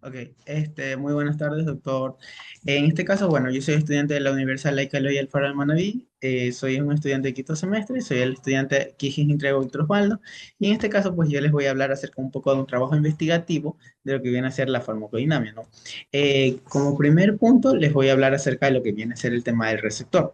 Ok, muy buenas tardes, doctor. En este caso, bueno, yo soy estudiante de la Universidad Laica Eloy Alfaro de Manaví, soy un estudiante de quinto semestre, soy el estudiante Quijis Intrego Víctor Osvaldo, y en este caso, pues yo les voy a hablar acerca un poco de un trabajo investigativo de lo que viene a ser la farmacodinamia, ¿no? Como primer punto, les voy a hablar acerca de lo que viene a ser el tema del receptor.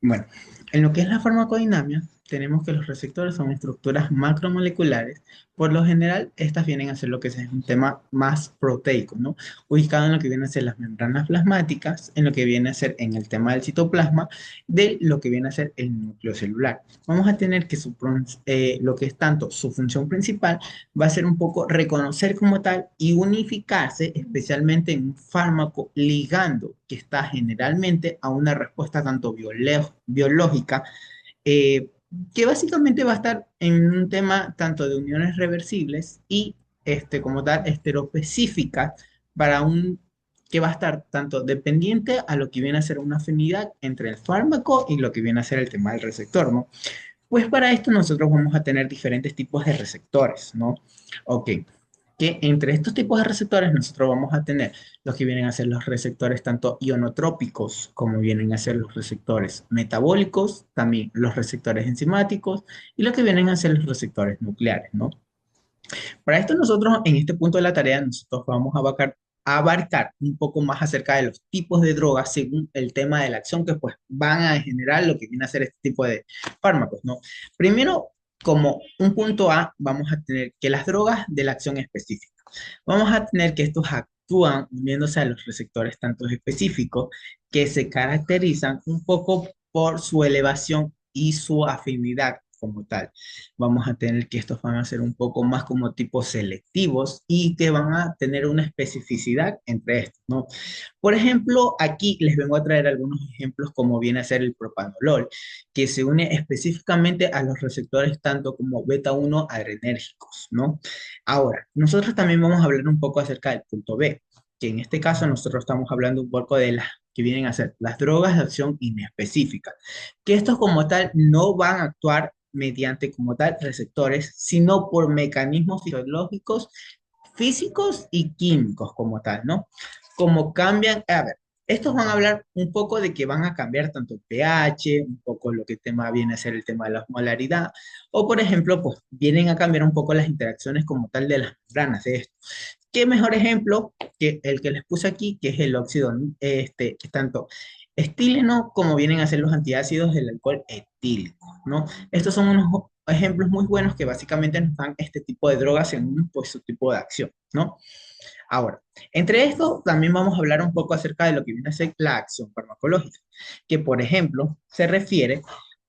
Bueno, en lo que es la farmacodinamia, tenemos que los receptores son estructuras macromoleculares. Por lo general, estas vienen a ser lo que es un tema más proteico, ¿no? Ubicado en lo que vienen a ser las membranas plasmáticas, en lo que viene a ser en el tema del citoplasma, de lo que viene a ser el núcleo celular. Vamos a tener que lo que es tanto su función principal va a ser un poco reconocer como tal y unificarse especialmente en un fármaco ligando que está generalmente a una respuesta tanto biológica, eh, que básicamente va a estar en un tema tanto de uniones reversibles y como tal estereoespecíficas para un que va a estar tanto dependiente a lo que viene a ser una afinidad entre el fármaco y lo que viene a ser el tema del receptor, ¿no? Pues para esto nosotros vamos a tener diferentes tipos de receptores, ¿no? Ok, que entre estos tipos de receptores nosotros vamos a tener los que vienen a ser los receptores tanto ionotrópicos como vienen a ser los receptores metabólicos, también los receptores enzimáticos y los que vienen a ser los receptores nucleares, ¿no? Para esto nosotros en este punto de la tarea nosotros vamos a abarcar un poco más acerca de los tipos de drogas según el tema de la acción que pues van a generar lo que viene a ser este tipo de fármacos, ¿no? Primero, como un punto A, vamos a tener que las drogas de la acción específica. Vamos a tener que estos actúan uniéndose a los receptores tantos específicos que se caracterizan un poco por su elevación y su afinidad como tal. Vamos a tener que estos van a ser un poco más como tipos selectivos y que van a tener una especificidad entre estos, ¿no? Por ejemplo, aquí les vengo a traer algunos ejemplos como viene a ser el propanolol, que se une específicamente a los receptores tanto como beta 1 adrenérgicos, ¿no? Ahora, nosotros también vamos a hablar un poco acerca del punto B, que en este caso nosotros estamos hablando un poco de las que vienen a ser las drogas de acción inespecífica, que estos como tal no van a actuar mediante como tal receptores, sino por mecanismos fisiológicos, físicos y químicos como tal, ¿no? Como cambian, a ver, estos van a hablar un poco de que van a cambiar tanto el pH, un poco lo que tema viene a ser el tema de la osmolaridad, o por ejemplo, pues vienen a cambiar un poco las interacciones como tal de las membranas de esto. ¿Qué mejor ejemplo que el que les puse aquí, que es el óxido, que tanto estíleno como vienen a ser los antiácidos del alcohol etílico, ¿no? Estos son unos ejemplos muy buenos que básicamente nos dan este tipo de drogas según pues, su tipo de acción, ¿no? Ahora, entre esto también vamos a hablar un poco acerca de lo que viene a ser la acción farmacológica, que por ejemplo se refiere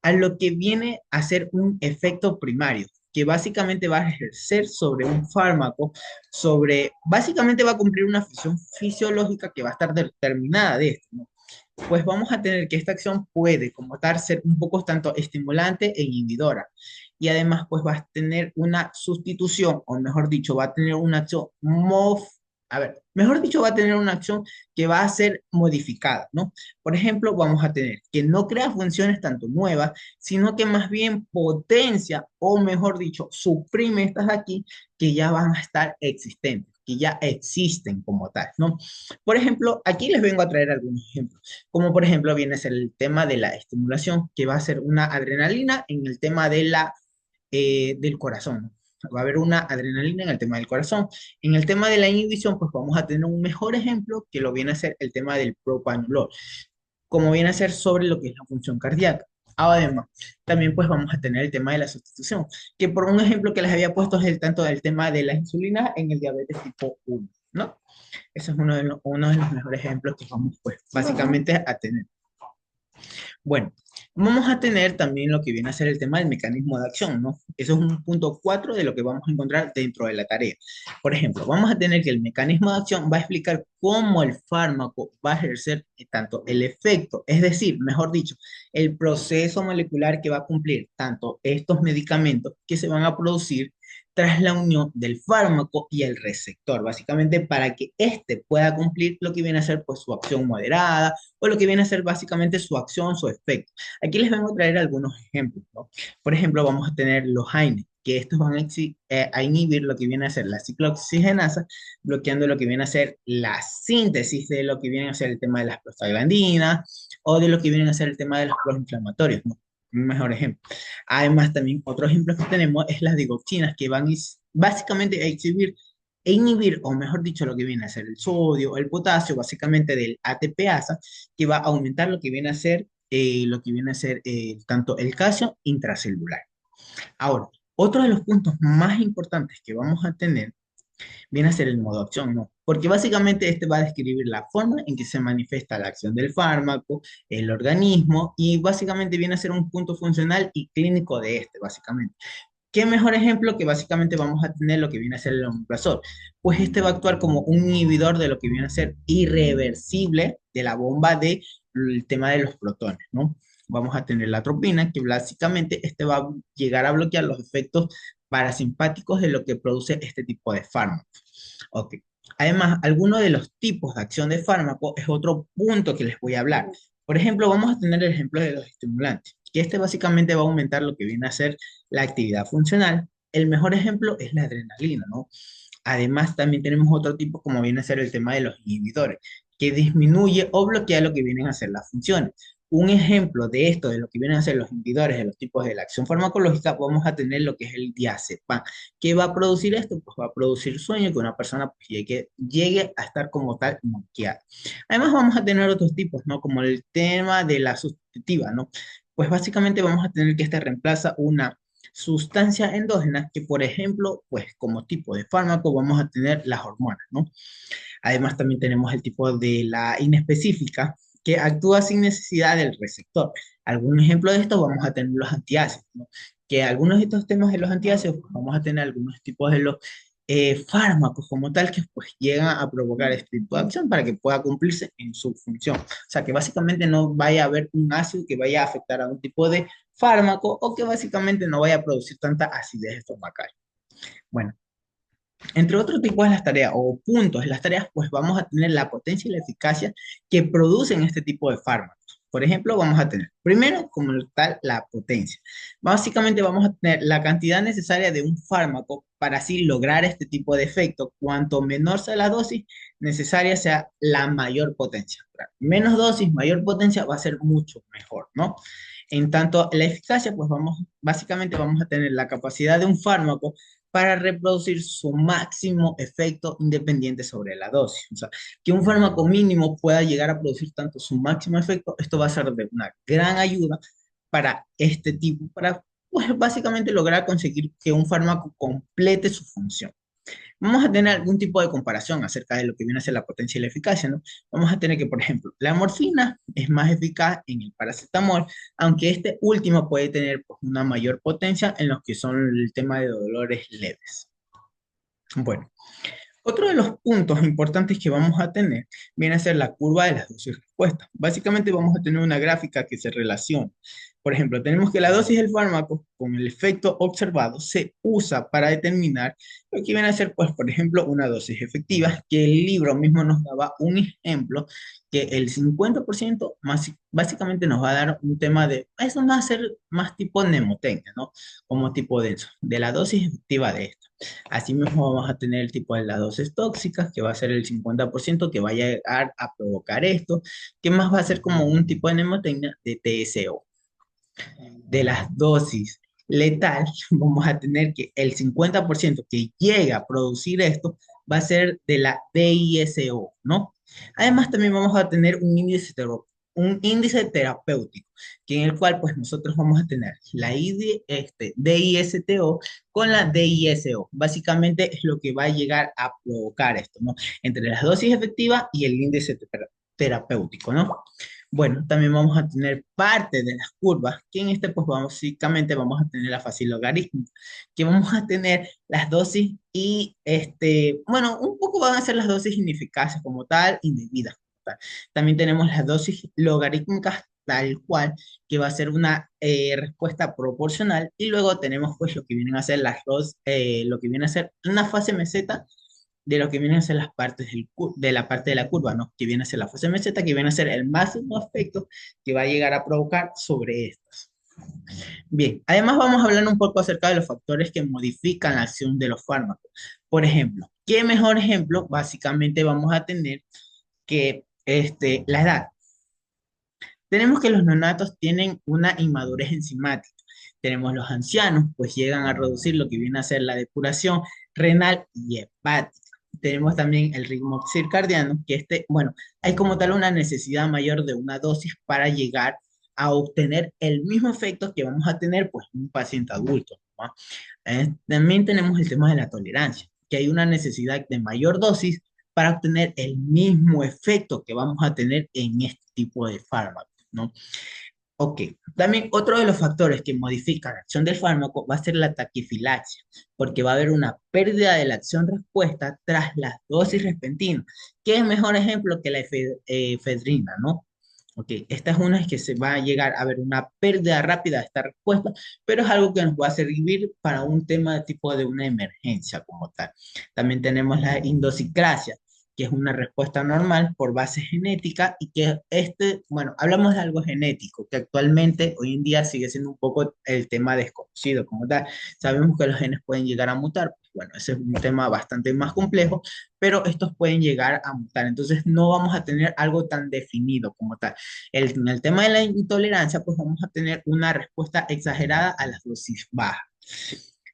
a lo que viene a ser un efecto primario, que básicamente va a ejercer sobre un fármaco, básicamente va a cumplir una función fisiológica que va a estar determinada de esto, ¿no? Pues vamos a tener que esta acción puede, como tal, ser un poco tanto estimulante e inhibidora. Y además, pues va a tener una sustitución, o mejor dicho, va a tener una acción a ver, mejor dicho, va a tener una acción que va a ser modificada, ¿no? Por ejemplo, vamos a tener que no crea funciones tanto nuevas, sino que más bien potencia, o mejor dicho, suprime estas de aquí que ya van a estar existentes, que ya existen como tal, ¿no? Por ejemplo, aquí les vengo a traer algunos ejemplos, como por ejemplo viene a ser el tema de la estimulación, que va a ser una adrenalina en el tema del corazón, ¿no? Va a haber una adrenalina en el tema del corazón. En el tema de la inhibición, pues vamos a tener un mejor ejemplo que lo viene a ser el tema del propanolol, como viene a ser sobre lo que es la función cardíaca. Además, también pues vamos a tener el tema de la sustitución, que por un ejemplo que les había puesto es el tanto del tema de la insulina en el diabetes tipo 1, ¿no? Ese es uno de los mejores ejemplos que vamos, pues, básicamente a tener. Bueno, vamos a tener también lo que viene a ser el tema del mecanismo de acción, ¿no? Eso es un punto 4 de lo que vamos a encontrar dentro de la tarea. Por ejemplo, vamos a tener que el mecanismo de acción va a explicar cómo el fármaco va a ejercer tanto el efecto, es decir, mejor dicho, el proceso molecular que va a cumplir tanto estos medicamentos que se van a producir tras la unión del fármaco y el receptor, básicamente para que éste pueda cumplir lo que viene a ser pues su acción moderada o lo que viene a ser básicamente su acción, su efecto. Aquí les vengo a traer algunos ejemplos, ¿no? Por ejemplo, vamos a tener los AINE. que estos van a inhibir lo que viene a ser la ciclooxigenasa, bloqueando lo que viene a ser la síntesis de lo que viene a ser el tema de las prostaglandinas o de lo que viene a ser el tema de los proinflamatorios, ¿no? Un mejor ejemplo. Además, también otro ejemplo que tenemos es las digoxinas, que van básicamente a exhibir e inhibir, o mejor dicho, lo que viene a ser el sodio, el potasio, básicamente del ATPasa, que va a aumentar lo que viene a ser tanto el calcio intracelular. Ahora, otro de los puntos más importantes que vamos a tener viene a ser el modo de acción, ¿no? Porque básicamente este va a describir la forma en que se manifiesta la acción del fármaco, el organismo, y básicamente viene a ser un punto funcional y clínico de este, básicamente. ¿Qué mejor ejemplo que básicamente vamos a tener lo que viene a ser el omeprazol? Pues este va a actuar como un inhibidor de lo que viene a ser irreversible de la bomba del tema de los protones, ¿no? Vamos a tener la atropina, que básicamente este va a llegar a bloquear los efectos parasimpáticos de lo que produce este tipo de fármaco. Ok. Además, alguno de los tipos de acción de fármaco es otro punto que les voy a hablar. Por ejemplo, vamos a tener el ejemplo de los estimulantes, que este básicamente va a aumentar lo que viene a ser la actividad funcional. El mejor ejemplo es la adrenalina, ¿no? Además, también tenemos otro tipo como viene a ser el tema de los inhibidores, que disminuye o bloquea lo que vienen a ser las funciones. Un ejemplo de esto, de lo que vienen a ser los inhibidores de los tipos de la acción farmacológica, vamos a tener lo que es el diazepam. ¿Qué va a producir esto? Pues va a producir sueño, que una persona pues, llegue a estar como tal noqueada. Además, vamos a tener otros tipos, ¿no? Como el tema de la sustitutiva, ¿no? Pues básicamente vamos a tener que esta reemplaza una sustancia endógena que, por ejemplo, pues como tipo de fármaco vamos a tener las hormonas, ¿no? Además también tenemos el tipo de la inespecífica que actúa sin necesidad del receptor. Algún ejemplo de esto vamos a tener los antiácidos, ¿no? Que algunos de estos temas de los antiácidos pues, vamos a tener algunos tipos de los fármacos como tal que pues llegan a provocar este tipo de acción para que pueda cumplirse en su función. O sea, que básicamente no vaya a haber un ácido que vaya a afectar a un tipo de fármaco o que básicamente no vaya a producir tanta acidez estomacal. Bueno, entre otros tipos de las tareas o puntos de las tareas, pues vamos a tener la potencia y la eficacia que producen este tipo de fármacos. Por ejemplo, vamos a tener, primero, como tal, la potencia. Básicamente vamos a tener la cantidad necesaria de un fármaco para así lograr este tipo de efecto. Cuanto menor sea la dosis necesaria, sea la mayor potencia. Menos dosis, mayor potencia va a ser mucho mejor, ¿no? En tanto, la eficacia, pues básicamente vamos a tener la capacidad de un fármaco para reproducir su máximo efecto independiente sobre la dosis. O sea, que un fármaco mínimo pueda llegar a producir tanto su máximo efecto, esto va a ser de una gran ayuda para este tipo, para pues, básicamente lograr conseguir que un fármaco complete su función. Vamos a tener algún tipo de comparación acerca de lo que viene a ser la potencia y la eficacia, ¿no? Vamos a tener que, por ejemplo, la morfina es más eficaz en el paracetamol, aunque este último puede tener pues, una mayor potencia en los que son el tema de dolores leves. Bueno, otro de los puntos importantes que vamos a tener viene a ser la curva de las dosis respuestas. Básicamente vamos a tener una gráfica que se relaciona. Por ejemplo, tenemos que la dosis del fármaco con el efecto observado se usa para determinar lo que viene a ser, pues, por ejemplo, una dosis efectiva, que el libro mismo nos daba un ejemplo, que el 50% más, básicamente nos va a dar un tema de, eso va a ser más tipo mnemotecnia, ¿no? Como tipo denso, de la dosis efectiva de esto. Asimismo, vamos a tener el tipo de las dosis tóxicas, que va a ser el 50% que va a llegar a provocar esto, que más va a ser como un tipo de mnemotecnia de TSO. De las dosis letal, vamos a tener que el 50% que llega a producir esto va a ser de la DISO, ¿no? Además, también vamos a tener un índice terapéutico, que en el cual pues nosotros vamos a tener la DISTO con la DISO. Básicamente es lo que va a llegar a provocar esto, ¿no? Entre las dosis efectivas y el índice terapéutico, ¿no? Bueno, también vamos a tener parte de las curvas, que en este pues básicamente vamos a tener la fase logarítmica, que vamos a tener las dosis y bueno, un poco van a ser las dosis ineficaces como tal, indebidas como tal. También tenemos las dosis logarítmicas tal cual, que va a ser una respuesta proporcional, y luego tenemos pues lo que vienen a ser lo que viene a ser una fase meseta de lo que vienen a ser las partes de la parte de la curva, ¿no? Que viene a ser la fase meseta, que viene a ser el máximo efecto que va a llegar a provocar sobre estas. Bien, además vamos a hablar un poco acerca de los factores que modifican la acción de los fármacos. Por ejemplo, ¿qué mejor ejemplo? Básicamente vamos a tener que la edad. Tenemos que los neonatos tienen una inmadurez enzimática. Tenemos los ancianos, pues llegan a reducir lo que viene a ser la depuración renal y hepática. Tenemos también el ritmo circadiano, que bueno, hay como tal una necesidad mayor de una dosis para llegar a obtener el mismo efecto que vamos a tener pues en un paciente adulto, ¿no? También tenemos el tema de la tolerancia, que hay una necesidad de mayor dosis para obtener el mismo efecto que vamos a tener en este tipo de fármacos, ¿no? Ok, también otro de los factores que modifica la acción del fármaco va a ser la taquifilaxia, porque va a haber una pérdida de la acción-respuesta tras la dosis repentina, que es mejor ejemplo que la efedrina, ¿no? Ok, esta es una que se va a llegar a ver una pérdida rápida de esta respuesta, pero es algo que nos va a servir para un tema de tipo de una emergencia como tal. También tenemos la indociclasia, que es una respuesta normal por base genética y que bueno, hablamos de algo genético, que actualmente, hoy en día, sigue siendo un poco el tema desconocido como tal. Sabemos que los genes pueden llegar a mutar, pues, bueno, ese es un tema bastante más complejo, pero estos pueden llegar a mutar, entonces no vamos a tener algo tan definido como tal. En el tema de la intolerancia, pues vamos a tener una respuesta exagerada a las dosis bajas.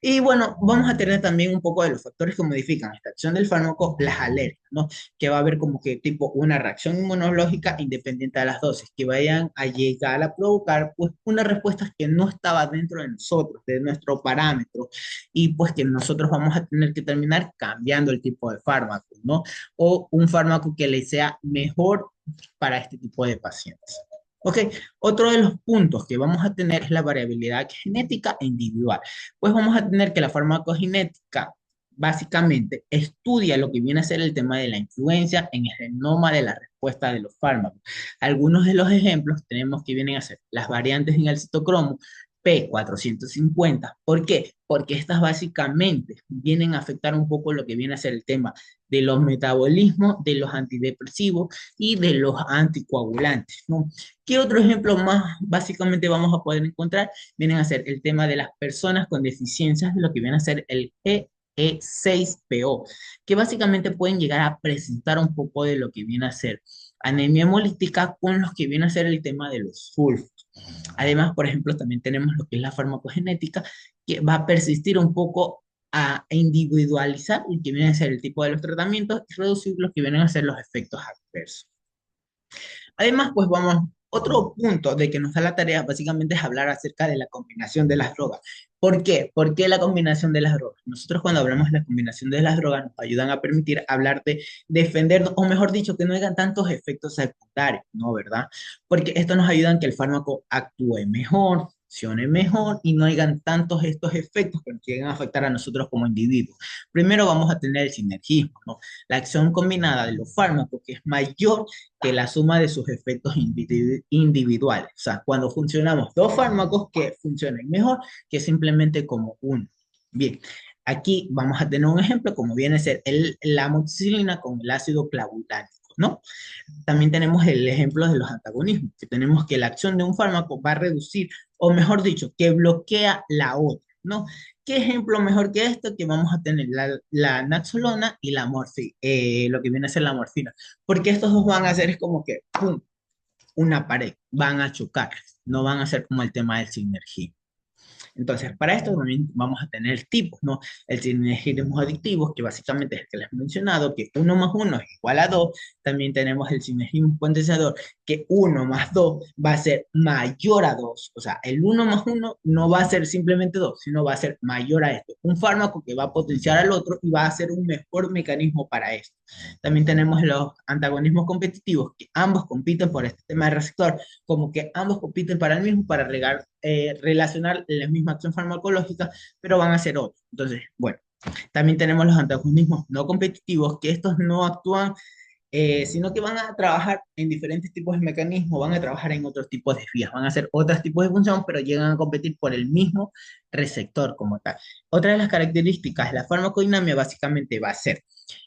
Y bueno, vamos a tener también un poco de los factores que modifican esta acción del fármaco, las alergias, ¿no? Que va a haber como que tipo una reacción inmunológica independiente de las dosis, que vayan a llegar a provocar pues una respuesta que no estaba dentro de nosotros, de nuestro parámetro, y pues que nosotros vamos a tener que terminar cambiando el tipo de fármaco, ¿no? O un fármaco que le sea mejor para este tipo de pacientes. Ok, otro de los puntos que vamos a tener es la variabilidad genética e individual. Pues vamos a tener que la farmacogenética básicamente estudia lo que viene a ser el tema de la influencia en el genoma de la respuesta de los fármacos. Algunos de los ejemplos tenemos que vienen a ser las variantes en el citocromo P450. ¿Por qué? Porque estas básicamente vienen a afectar un poco lo que viene a ser el tema de los metabolismos, de los antidepresivos y de los anticoagulantes, ¿no? ¿Qué otro ejemplo más básicamente vamos a poder encontrar? Vienen a ser el tema de las personas con deficiencias, lo que viene a ser el GE6PO, que básicamente pueden llegar a presentar un poco de lo que viene a ser anemia hemolítica con los que viene a ser el tema de los sulfos. Además, por ejemplo, también tenemos lo que es la farmacogenética, que va a persistir un poco a individualizar el que viene a ser el tipo de los tratamientos y reducir lo que vienen a ser los efectos adversos. Además, pues vamos, otro punto de que nos da la tarea básicamente es hablar acerca de la combinación de las drogas. ¿Por qué? ¿Por qué la combinación de las drogas? Nosotros cuando hablamos de la combinación de las drogas nos ayudan a permitir hablar de defender, o mejor dicho, que no hayan tantos efectos secundarios, ¿no? ¿Verdad? Porque esto nos ayuda a que el fármaco actúe mejor, funcione mejor y no hayan tantos estos efectos que nos lleguen a afectar a nosotros como individuos. Primero vamos a tener el sinergismo, ¿no? La acción combinada de los fármacos que es mayor que la suma de sus efectos individuales. O sea, cuando funcionamos dos fármacos que funcionen mejor que simplemente como uno. Bien, aquí vamos a tener un ejemplo como viene a ser la amoxicilina con el ácido clavulánico, ¿no? También tenemos el ejemplo de los antagonismos, que tenemos que la acción de un fármaco va a reducir, o mejor dicho, que bloquea la otra, ¿no? ¿Qué ejemplo mejor que esto? Que vamos a tener la naxolona y la lo que viene a ser la morfina, porque estos dos van a hacer es como que, ¡pum!, una pared, van a chocar, no van a ser como el tema del sinergismo. Entonces, para esto también vamos a tener tipos, ¿no? El sinergismo adictivo, que básicamente es el que les he mencionado, que uno más uno es igual a 2. También tenemos el sinergismo potenciador, que uno más 2 va a ser mayor a 2. O sea, el uno más uno no va a ser simplemente 2, sino va a ser mayor a esto. Un fármaco que va a potenciar al otro y va a ser un mejor mecanismo para esto. También tenemos los antagonismos competitivos, que ambos compiten por este tema de receptor, como que ambos compiten para el mismo, para relacionar la misma acción farmacológica, pero van a ser otros. Entonces, bueno, también tenemos los antagonismos no competitivos, que estos no actúan, sino que van a trabajar en diferentes tipos de mecanismos, van a trabajar en otros tipos de vías, van a hacer otros tipos de función, pero llegan a competir por el mismo receptor como tal. Otra de las características de la farmacodinamia básicamente va a ser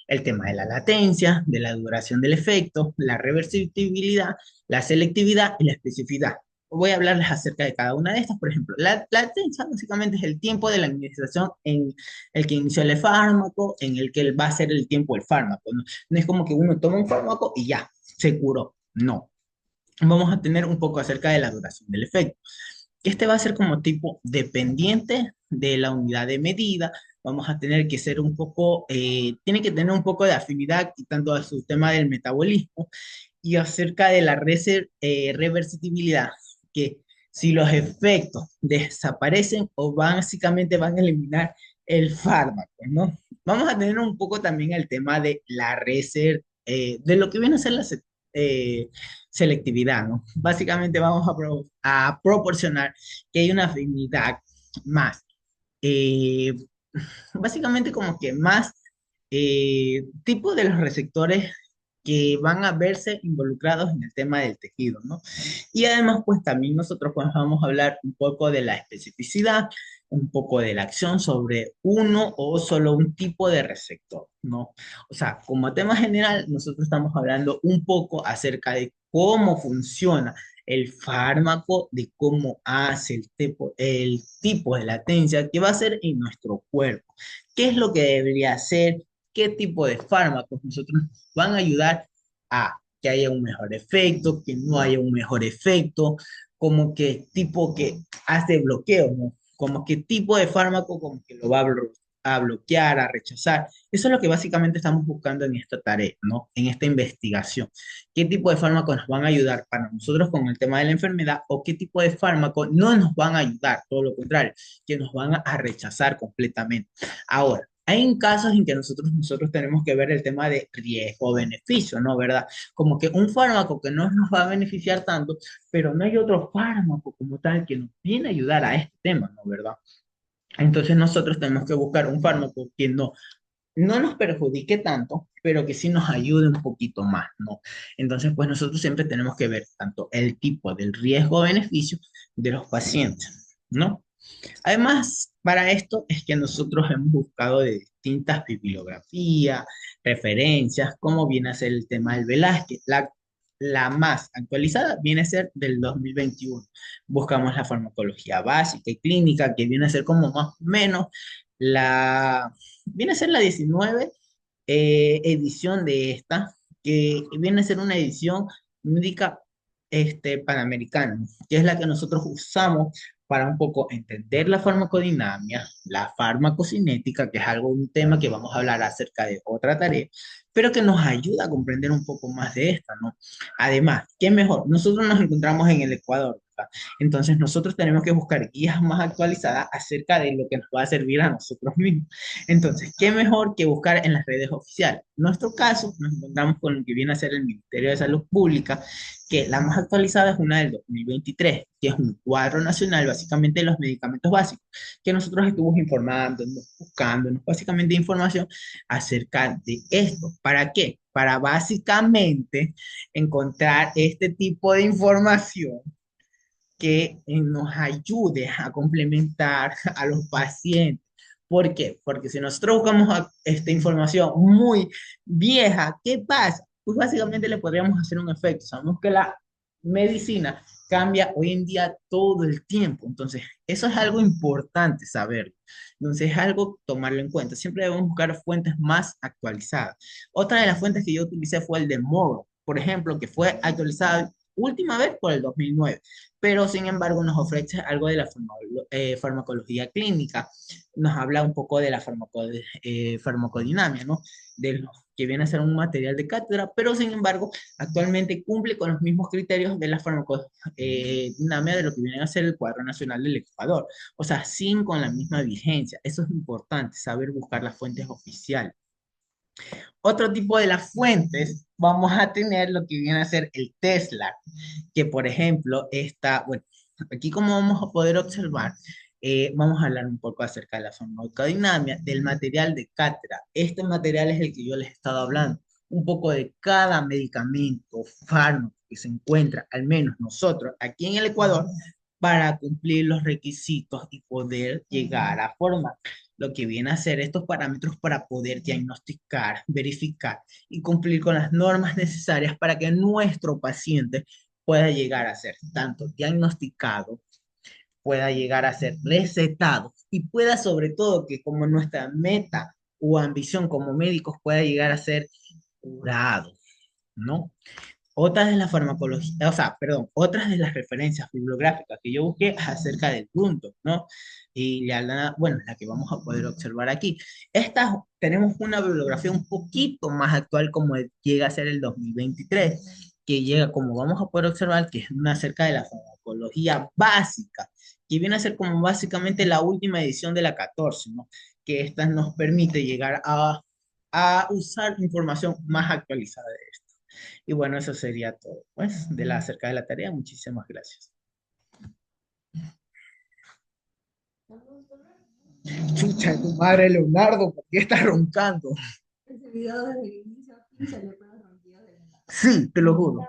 el tema de la latencia, de la duración del efecto, la reversibilidad, la selectividad y la especificidad. voy a hablarles acerca de cada una de estas. Por ejemplo, la latencia básicamente es el tiempo de la administración en el que inició el fármaco, en el que va a ser el tiempo del fármaco, ¿no? No es como que uno toma un fármaco y ya, se curó. No. Vamos a tener un poco acerca de la duración del efecto. Este va a ser como tipo dependiente de la unidad de medida. Vamos a tener que ser un poco, tiene que tener un poco de afinidad y tanto a su tema del metabolismo y acerca de la reversibilidad, que si los efectos desaparecen o básicamente van a eliminar el fármaco, ¿no? Vamos a tener un poco también el tema de la de lo que viene a ser la eh, selectividad, ¿no? Básicamente vamos a proporcionar que hay una afinidad más, eh, básicamente como que más tipo de los receptores que van a verse involucrados en el tema del tejido, ¿no? Y además, pues también nosotros pues vamos a hablar un poco de la especificidad, un poco de la acción sobre uno o solo un tipo de receptor, ¿no? O sea, como tema general, nosotros estamos hablando un poco acerca de cómo funciona el fármaco, de cómo hace el tipo de latencia que va a ser en nuestro cuerpo. ¿Qué es lo que debería hacer? ¿Qué tipo de fármacos nosotros nos van a ayudar a que haya un mejor efecto, que no haya un mejor efecto, como que tipo que hace bloqueo, ¿no? Como qué tipo de fármaco como que lo va a bloquear, a rechazar. Eso es lo que básicamente estamos buscando en esta tarea, ¿no? En esta investigación. ¿Qué tipo de fármacos nos van a ayudar para nosotros con el tema de la enfermedad o qué tipo de fármacos no nos van a ayudar? Todo lo contrario, que nos van a rechazar completamente. Ahora, hay casos en que nosotros tenemos que ver el tema de riesgo-beneficio, ¿no? ¿Verdad? Como que un fármaco que no nos va a beneficiar tanto, pero no hay otro fármaco como tal que nos viene a ayudar a este tema, ¿no? ¿Verdad? Entonces nosotros tenemos que buscar un fármaco que no nos perjudique tanto, pero que sí nos ayude un poquito más, ¿no? Entonces, pues nosotros siempre tenemos que ver tanto el tipo del riesgo-beneficio de los pacientes, ¿no? Además, para esto es que nosotros hemos buscado de distintas bibliografías, referencias, como viene a ser el tema del Velázquez. La más actualizada viene a ser del 2021. Buscamos la farmacología básica y clínica, que viene a ser como más o menos la, viene a ser la 19 edición de esta, que viene a ser una edición médica panamericana, que es la que nosotros usamos para un poco entender la farmacodinamia, la farmacocinética, que es algo, un tema que vamos a hablar acerca de otra tarea, pero que nos ayuda a comprender un poco más de esta, ¿no? Además, ¿qué mejor? Nosotros nos encontramos en el Ecuador, ¿verdad? Entonces nosotros tenemos que buscar guías más actualizadas acerca de lo que nos va a servir a nosotros mismos. Entonces, ¿qué mejor que buscar en las redes oficiales? En nuestro caso, nos encontramos con lo que viene a ser el Ministerio de Salud Pública, que la más actualizada es una del 2023, que es un cuadro nacional básicamente de los medicamentos básicos, que nosotros estuvimos informándonos, buscándonos básicamente información acerca de esto. ¿Para qué? Para básicamente encontrar este tipo de información que nos ayude a complementar a los pacientes. ¿Por qué? Porque si nosotros buscamos esta información muy vieja, ¿qué pasa? Pues básicamente le podríamos hacer un efecto. Sabemos que la medicina cambia hoy en día todo el tiempo. Entonces, eso es algo importante saber. Entonces, es algo tomarlo en cuenta. Siempre debemos buscar fuentes más actualizadas. Otra de las fuentes que yo utilicé fue el de Moro, por ejemplo, que fue actualizada última vez por el 2009, pero sin embargo nos ofrece algo de la farmacología clínica, nos habla un poco de la farmacodinamia, ¿no? De lo que viene a ser un material de cátedra, pero sin embargo actualmente cumple con los mismos criterios de la farmacodinamia de lo que viene a ser el cuadro nacional del Ecuador, o sea, sin con la misma vigencia. Eso es importante, saber buscar las fuentes oficiales. Otro tipo de las fuentes, vamos a tener lo que viene a ser el Tesla, que por ejemplo está, bueno, aquí como vamos a poder observar, vamos a hablar un poco acerca de la farmacodinamia, del material de cátedra. Este material es el que yo les he estado hablando, un poco de cada medicamento, fármaco que se encuentra, al menos nosotros aquí en el Ecuador, para cumplir los requisitos y poder llegar a formar lo que viene a ser estos parámetros para poder diagnosticar, verificar y cumplir con las normas necesarias para que nuestro paciente pueda llegar a ser tanto diagnosticado, pueda llegar a ser recetado y pueda sobre todo que como nuestra meta o ambición como médicos pueda llegar a ser curado, ¿no? Otras de las farmacologías, o sea, perdón, otras de las referencias bibliográficas que yo busqué acerca del punto, ¿no? Y bueno, la que vamos a poder observar aquí. Esta, tenemos una bibliografía un poquito más actual como llega a ser el 2023, que llega, como vamos a poder observar, que es una acerca de la farmacología básica, que viene a ser como básicamente la última edición de la 14, ¿no? Que esta nos permite llegar a usar información más actualizada de esto. Y bueno, eso sería todo, pues, acerca de la tarea. Muchísimas gracias. Chucha, tu madre, Leonardo, ¿por qué estás roncando? Ese video desde el inicio a fin salió con los ronquidos de Leonardo. Sí, te lo juro.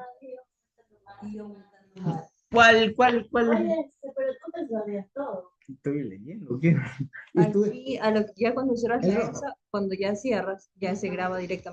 ¿Cuál? Pero tú te sabías todo. Estoy leyendo, ¿qué? Aquí, ya cuando cierras la esa, cuando ya cierras, ya se graba directamente.